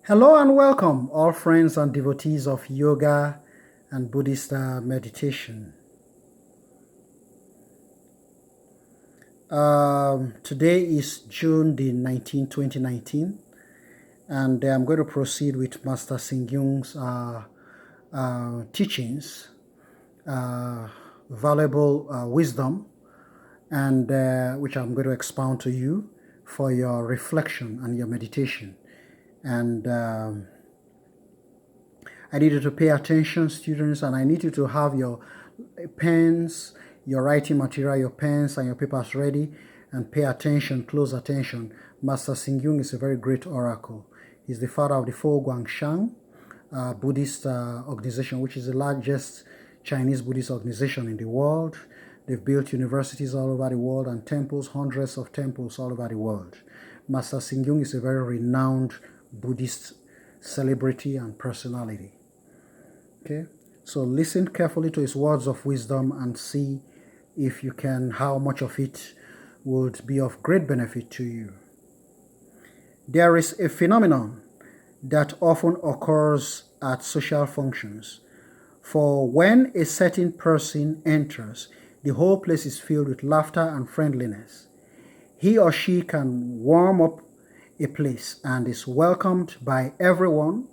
Hello and welcome, all friends and devotees of yoga and Buddhist meditation. Today is June the 19th, 2019, and I'm going to proceed with Master Singyung's teachings, valuable wisdom, and which I'm going to expound to you for your reflection and your meditation. And I need you to pay attention, students, and I need you to have your pens, your writing material, your pens and your papers ready, and pay attention, close attention. Master Singyung is a very great oracle. He's the father of the Fo Guangshang Buddhist organization, which is the largest Chinese Buddhist organization in the world. They've built universities all over the world and temples, hundreds of temples all over the world. Master Singyung is a very renowned Buddhist celebrity and personality. Okay, so listen carefully to his words of wisdom and see if you can, how much of it would be of great benefit to you. There is a phenomenon that often occurs at social functions. For when a certain person enters, the whole place is filled with laughter and friendliness. He or she can warm up a place and is welcomed by everyone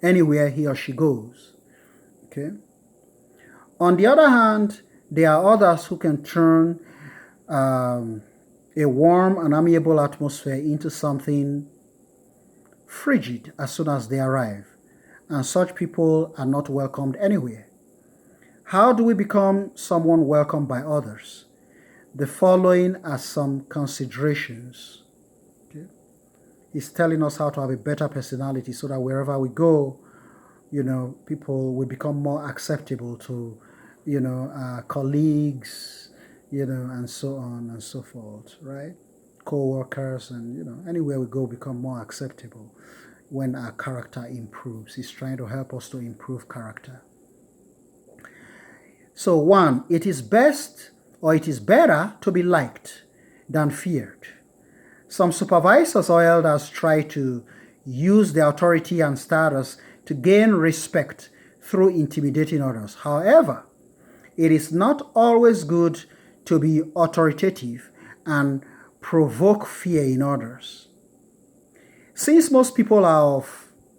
anywhere he or she goes. Okay. On the other hand, there are others who can turn a warm and amiable atmosphere into something frigid as soon as they arrive, and such people are not welcomed anywhere. How do we become someone welcomed by others? The following are some considerations. Okay. He's telling us how to have a better personality so that wherever we go, people will become more acceptable to, colleagues, and so on and so forth, right? Co-workers and, anywhere we go become more acceptable when our character improves. He's trying to help us to improve character. So one, it is best or it is better to be liked than feared. Some supervisors or elders try to use their authority and status to gain respect through intimidating others. However, it is not always good to be authoritative and provoke fear in others. Since most people are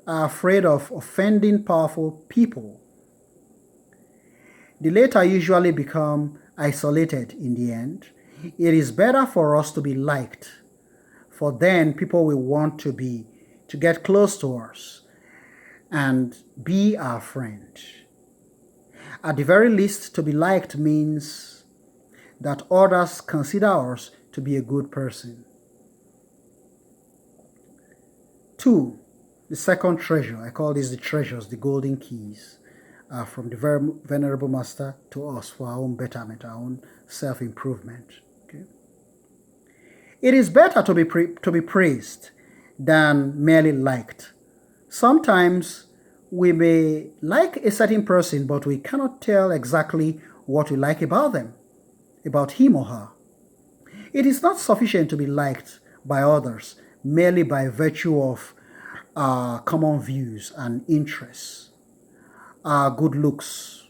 afraid of offending powerful people, the latter usually become isolated in the end. It is better for us to be liked, for then people will want to get close to us and be our friend. At the very least, to be liked means that others consider us to be a good person. 2, the second treasure, I call these the treasures, the golden keys, from the very venerable master to us for our own betterment, our own self-improvement. Okay? It is better to be praised than merely liked. Sometimes we may like a certain person, but we cannot tell exactly what we like about them, about him or her. It is not sufficient to be liked by others merely by virtue of common views and interests, good looks,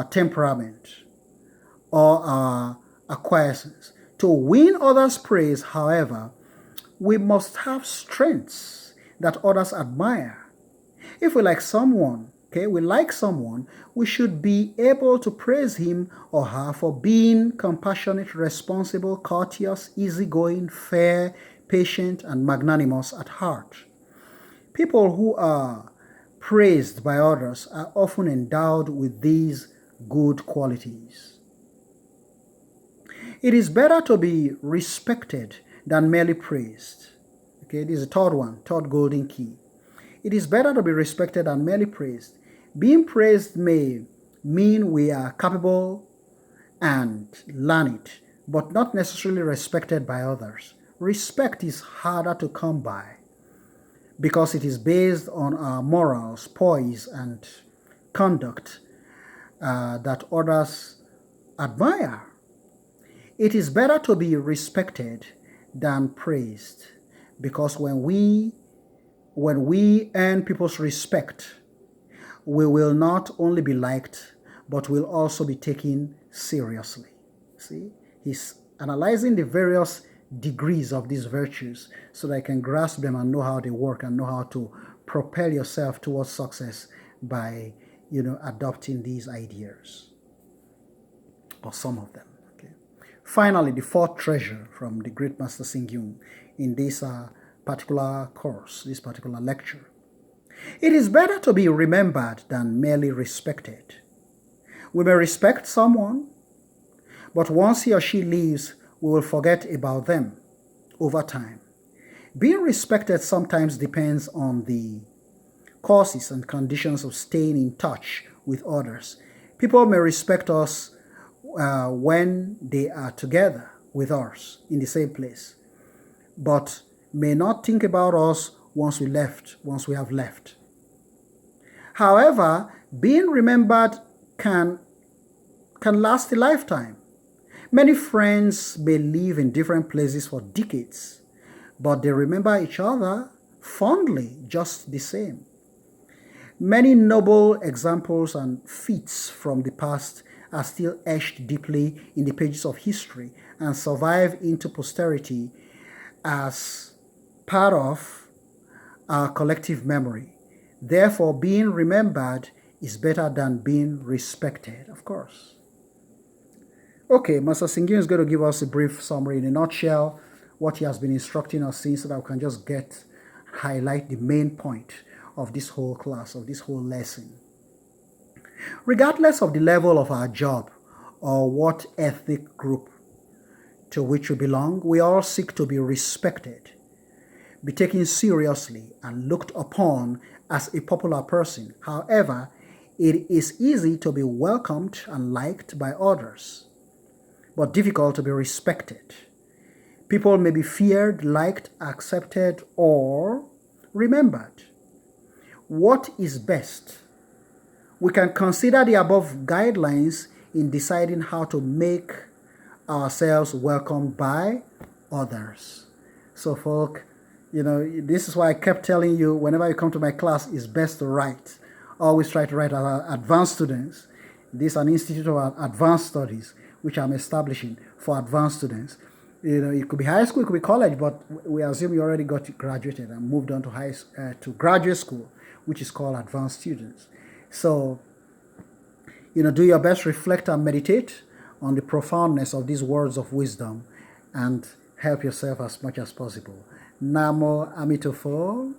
temperament, or acquiescence. To win others' praise, however, we must have strengths that others admire. If we like someone, we should be able to praise him or her for being compassionate, responsible, courteous, easygoing, fair, patient, and magnanimous at heart. People who are praised by others are often endowed with these good qualities. It is better to be respected than merely praised. Okay, this is the third one, third golden key. It is better to be respected than merely praised. Being praised may mean we are capable and learned, but not necessarily respected by others. Respect is harder to come by because it is based on our morals, poise, and conduct that others admire. It is better to be respected than praised, because when we when we earn people's respect, we will not only be liked, but will also be taken seriously. See, he's analyzing the various degrees of these virtues so that you can grasp them and know how they work and know how to propel yourself towards success by, adopting these ideas, or some of them. Okay. Finally, the fourth treasure from the great Master Singyung in this particular course, this particular lecture. It is better to be remembered than merely respected. We may respect someone, but once he or she leaves, we will forget about them over time. Being respected sometimes depends on the causes and conditions of staying in touch with others. People may respect us when they are together with us in the same place, but may not think about us once we have left. However, being remembered can last a lifetime. Many friends may live in different places for decades, but they remember each other fondly just the same. Many noble examples and feats from the past are still etched deeply in the pages of history and survive into posterity as part of our collective memory. Therefore, being remembered is better than being respected, of course. Okay, Master Singyun is going to give us a brief summary in a nutshell, what he has been instructing us since, so that we can just highlight the main point of this whole class, of this whole lesson. Regardless of the level of our job or what ethnic group to which we belong, we all seek to be respected, be taken seriously, and looked upon as a popular person. However, it is easy to be welcomed and liked by others, but difficult to be respected. People may be feared, liked, accepted, or remembered. What is best? We can consider the above guidelines in deciding how to make ourselves welcomed by others. So, folk, this is why I kept telling you, whenever you come to my class, it's best to write. Always try to write as advanced students. This is an institute of advanced studies, which I'm establishing for advanced students. It could be high school, it could be college, but we assume you already graduated and moved on to graduate school, which is called advanced students. So, do your best, reflect and meditate on the profoundness of these words of wisdom and help yourself as much as possible. Namo Amitofo.